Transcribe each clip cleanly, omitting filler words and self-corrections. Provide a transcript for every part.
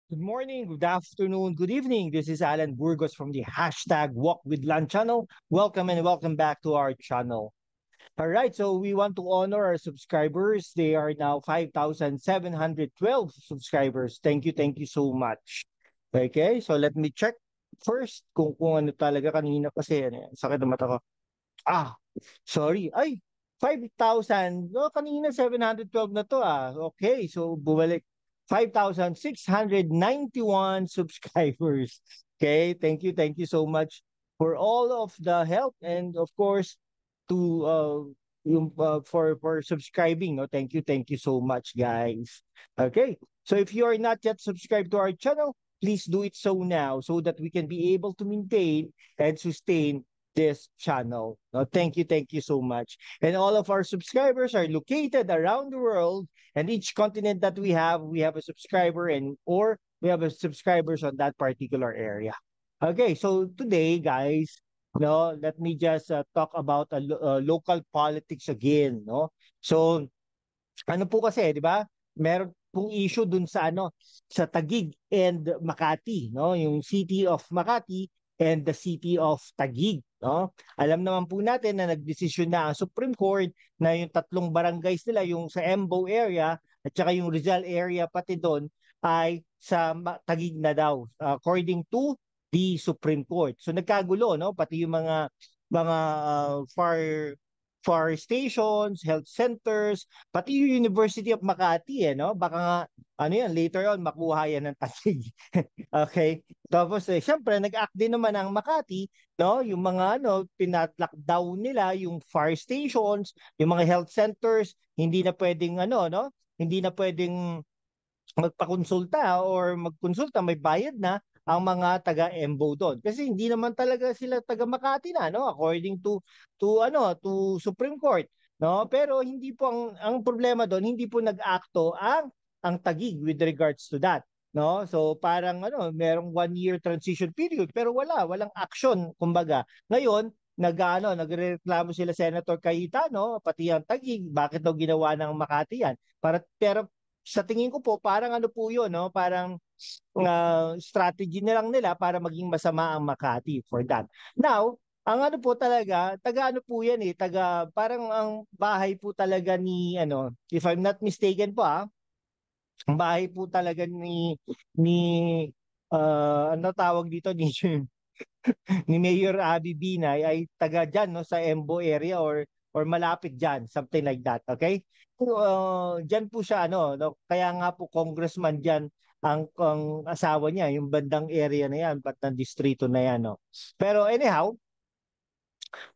Good morning, good afternoon, good evening. This is Alan Burgos from the hashtag Walk with Lan channel. Welcome and welcome back to our channel. All right, so we want to honor our subscribers. They are now 5,712 subscribers. Thank you so much. Okay, so let me check first kung ano talaga kanina kasi ano, sakit ng mata ko. Ah, sorry. Ay, 5,000. No, kanina 712 na to ah. Okay, so bumalik 5,691 subscribers. Okay, thank you so much for all of the help and of course to for subscribing. No, thank you so much, guys. Okay, so if you are not yet subscribed to our channel, please do it so now so that we can be able to maintain and sustain this channel. No, thank you so much. And all of our subscribers are located around the world, and each continent that we have a subscriber and or we have a subscribers on that particular area. Okay, so today, guys, no, let me just talk about local politics again, no. So, ano po kasi, di ba? Meron pong issue dun sa ano, sa Taguig and Makati, no? Yung City of Makati and the City of Taguig, no? Alam naman po natin na nagdesisyon na ang Supreme Court na yung tatlong barangays nila, yung sa Embo area at saka yung Rizal area pati doon ay sa Taguig na daw, according to the Supreme Court. So nagkagulo, no? Pati yung mga far stations, health centers, pati yung University of Makati no? Baka nga ano yan, later on makuha yan ng Taguig. Okay? Tapos syempre nag-act din naman ang Makati, no? Yung mga ano, pinat-lockdown nila yung fire stations, yung mga health centers, hindi na pwedeng ano, no? Hindi na pwedeng magpakonsulta or magkonsulta, may bayad na ang mga taga-Embo doon. Kasi hindi naman talaga sila taga Makati na, no? According to Supreme Court, no? Pero hindi po ang problema doon, hindi po nag-akto ang Taguig with regards to that, no? So parang ano, merong 1 year transition period pero walang action kumbaga. Ngayon, nagrereklamo sila Senator Cayetano pati ang Taguig, bakit daw ginawa ng Makati yan? Pero sa tingin ko po parang ano po 'yun, no? Parang strategy na lang nila para maging masama ang Makati for that. Now, ang ano po talaga, taga ano po 'yan taga parang ang bahay po talaga ni ano, if I'm not mistaken po ang bahay po talaga ni ano tawag dito ni Mayor Abby Binay ay taga diyan no sa Embo area or malapit diyan, something like that, okay? So, diyan po siya ano, no? Kaya nga po congressman diyan ang asawa niya, yung bandang area na yan, pat ng distrito na yan, no? Pero anyhow,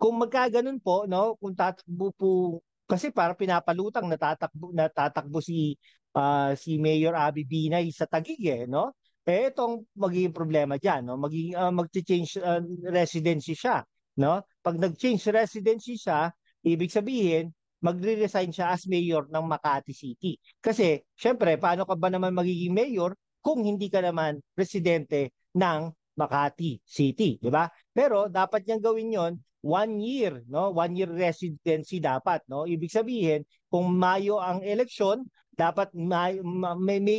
kung magkaganon po, no, kung tatakbo po, kasi para pinapalutang natatakbo si Mayor Abby Binay sa Taguig no? Itong magiging problema diyan, no? Magche-change residency siya, no? Pag nag-change residency siya, ibig sabihin magre-resign siya as mayor ng Makati City. Kasi, syempre, paano ka ba naman magiging mayor kung hindi ka naman presidente ng Makati City, di ba? Pero dapat niyang gawin 'yon 1 year, no? 1 year residency dapat, no? Ibig sabihin, kung Mayo ang eleksyon, dapat May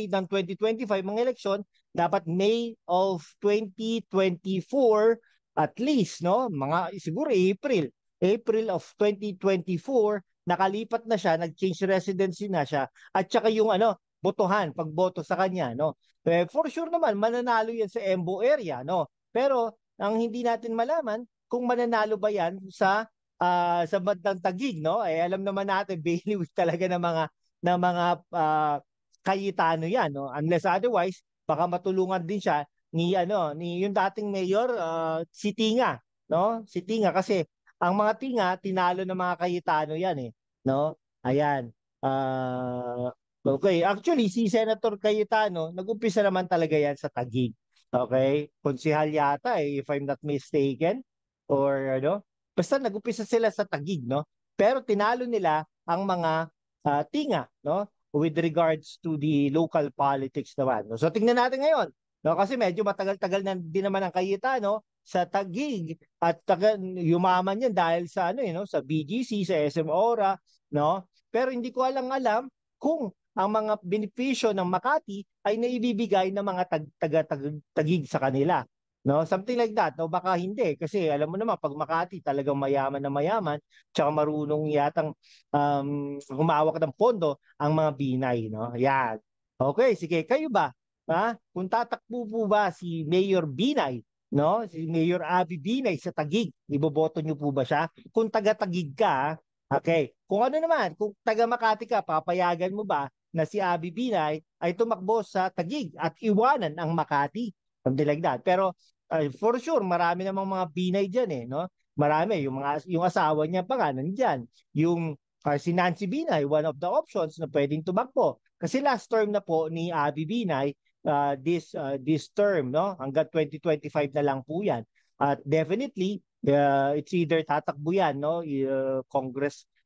ng 2025 ang eleksyon, dapat May of 2024 at least, no? Mga siguro April of 2024 nakalipat na siya, nag-change residency na siya at saka yung ano, pagboto sa kanya, no? For sure naman mananalo yan sa Embo area, no? Pero ang hindi natin malaman kung mananalo ba yan sa bandang Taguig, no? Alam naman natin bailiwick talaga ng mga Cayetano yan, no? Unless otherwise, baka matulungan din siya ni yung dating mayor si Tinga, no? Si Tinga kasi ang mga Tinga tinalo ng mga Cayetano yan no? Ayan. Okay, actually si Senator Cayetano nag-umpisa naman talaga yan sa Taguig. Okay? Konsehal yata if I'm not mistaken or ano. Basta nag-umpisa sila sa Taguig, no? Pero tinalo nila ang mga tinga, no? With regards to the local politics naman. No? So tingnan natin ngayon, no? Kasi medyo matagal-tagal na din naman ang Cayetano sa Taguig at yumaman yan dahil sa ano no, sa BGC, sa SM Ora, no? Pero hindi ko alam kung ang mga benepisyo ng Makati ay naibibigay ng mga taga-tagig sa kanila. No, something like that. No, baka hindi kasi alam mo naman pag Makati talagang mayaman na mayaman, tsaka marunong yatang humawak ng pondo ang mga Binay, no? Yan. Okay, sige, kayo ba? Ha? Kung tatakbo po ba si Mayor Binay, no? Si Mayor Abby Binay sa Taguig, iboboto niyo po ba siya? Kung taga-Taguig ka, okay. Kung ano naman, kung taga Makati ka, papayagan mo ba na si Abby Binay ay tumakbo sa Taguig at iwanan ang Makati? Something like that. Pero for sure, marami namang mga Binay diyan eh, no? Marami yung asawa niya pa nga nandiyan. Yung si Nancy Binay, one of the options na pwedeng tumakbo. Kasi last term na po ni Abby Binay this term, no? Hanggang 2025 na lang po 'yan. At definitely it's either tatakbo yan, no?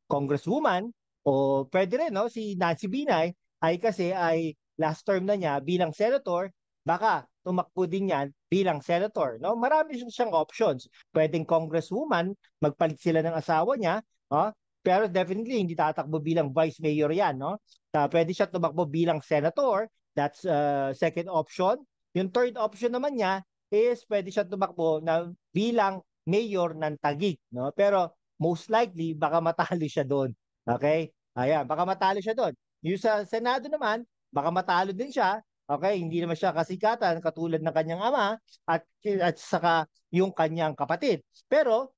Congresswoman o pwede rin, no? Si Nancy Binay ay kasi ay last term na niya bilang senator, baka tumakbo din yan bilang senator, no? Marami siyang options. Pwedeng congresswoman, magpalit sila ng asawa niya, no? Pero definitely hindi tatakbo bilang vice mayor yan, no? Pwede siya tumakbo bilang senator, that's second option. Yung third option naman niya is pwede siya tumakbo na bilang mayor ng Taguig, no? Pero most likely baka matalo siya doon. Okay? Ayan, baka matalo siya doon. Yung sa Senado naman, baka matalo din siya. Okay, hindi naman siya kasikatan katulad ng kanyang ama at saka yung kanyang kapatid. Pero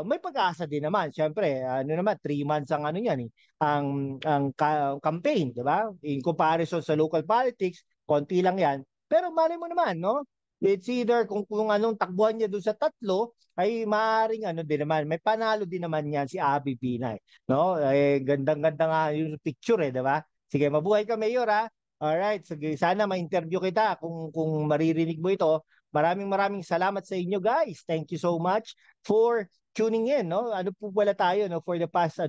may pag-asa din naman. Siyempre, ano naman 3 months ang ano niyan eh, campaign, 'di ba? In comparison sa local politics, konti lang 'yan. Pero mali mo naman, no? It's either kung anong takbuhan niya doon sa tatlo ay maaring ano din naman, may panalo din naman yan si Abby Binay, no? Eh gandang-ganda nga yung picture eh, 'di ba? Sige, mabuhay ka Mayor ha. Alright, sige, sana ma-interview kita kung maririnig mo ito. Maraming maraming salamat sa inyo guys. Thank you so much for tuning in, no? Ano po pala tayo, no? For the past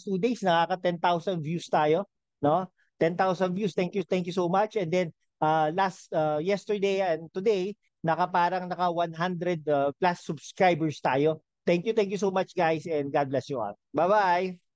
2 days, nakaka 10,000 views tayo, no? 10,000 views. Thank you so much. And then yesterday and today, naka 100 plus subscribers tayo. Thank you so much guys and God bless you all. Bye-bye.